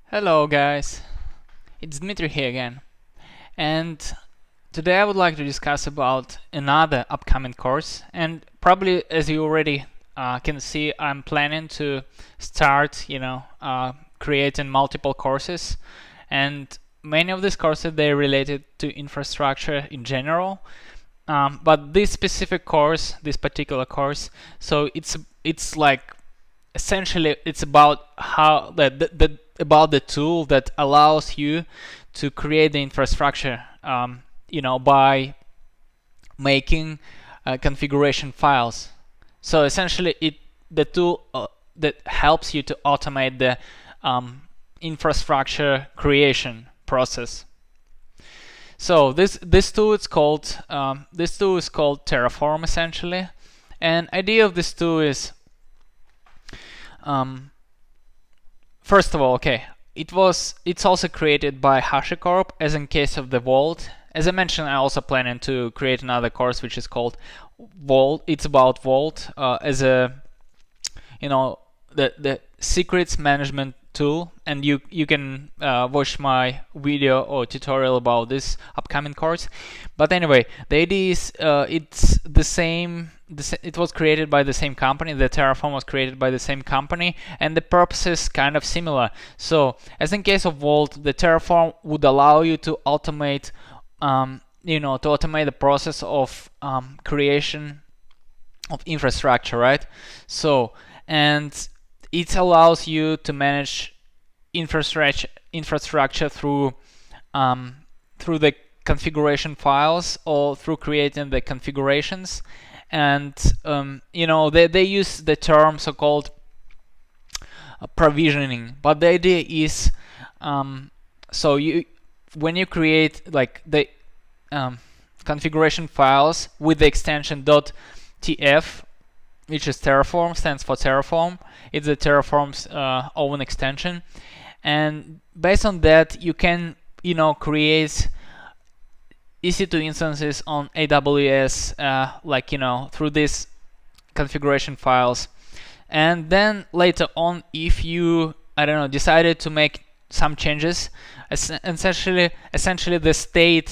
Hello guys, it's Dmitry here again, and today I would like to discuss about another upcoming course. And probably, as you already can see, I'm planning to start, creating multiple courses, and many of these courses they're related to infrastructure in general. But this specific course, this particular course, so it's like essentially it's about how about the tool that allows you to create the infrastructure by making configuration files. So essentially the tool that helps you to automate the infrastructure creation process. So this tool is called terraform essentially. And idea of this tool is, first of all, okay, it's also created by HashiCorp, as in case of the Vault. As I mentioned, I also planning to create another course which is called Vault. It's about Vault as a the secrets management tool, and you can watch my video or tutorial about this upcoming course. But anyway, the idea is it's the same. It was created by the same company. The Terraform was created by the same company, and the purpose is kind of similar. So, as in case of Vault, the Terraform would allow you to automate, the process of creation of infrastructure, right? So, and it allows you to manage infrastructure through the configuration files or through creating the configurations. And they use the term so-called provisioning, but the idea is when you create like the configuration files with the extension .tf, which is Terraform, stands for Terraform. It's the Terraform's own extension, and based on that, you can create EC2 instances on AWS, through these configuration files. And then later on, if you decided to make some changes, essentially the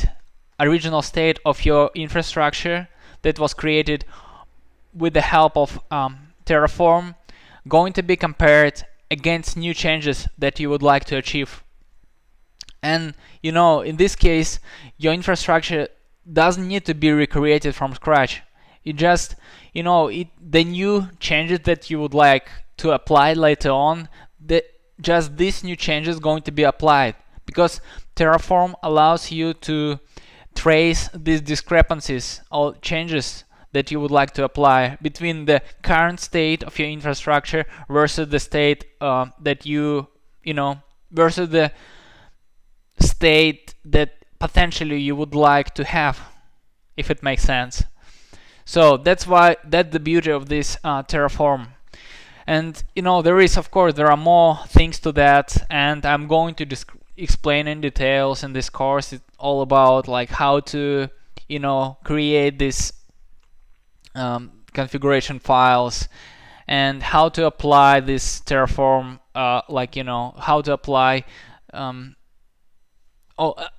original state of your infrastructure that was created with the help of Terraform, going to be compared against new changes that you would like to achieve. And in this case, your infrastructure doesn't need to be recreated from scratch. It just, the new changes that you would like to apply later on, just these new changes going to be applied, because Terraform allows you to trace these discrepancies or changes that you would like to apply between the current state of your infrastructure versus the state versus the state that potentially you would like to have, if it makes sense. So that's the beauty of this Terraform. And there are more things to that, and I'm going to explain in details in this course. It's all about like how to create this configuration files, and how to apply this Terraform, how to apply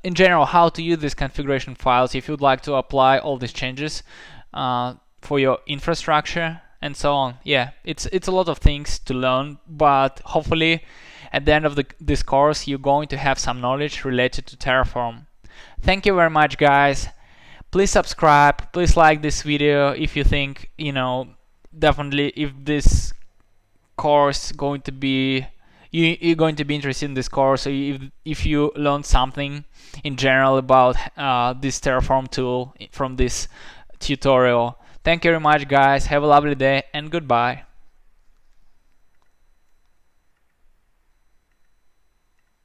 in general, how to use these configuration files if you'd like to apply all these changes for your infrastructure and so on. Yeah, it's a lot of things to learn, but hopefully at the end of this course you're going to have some knowledge related to Terraform. Thank you very much, guys. Please subscribe, please like this video if you think, definitely if this course going to be, you're going to be interested in this course, or if you learned something in general about this Terraform tool from this tutorial. Thank you very much, guys. Have a lovely day and goodbye.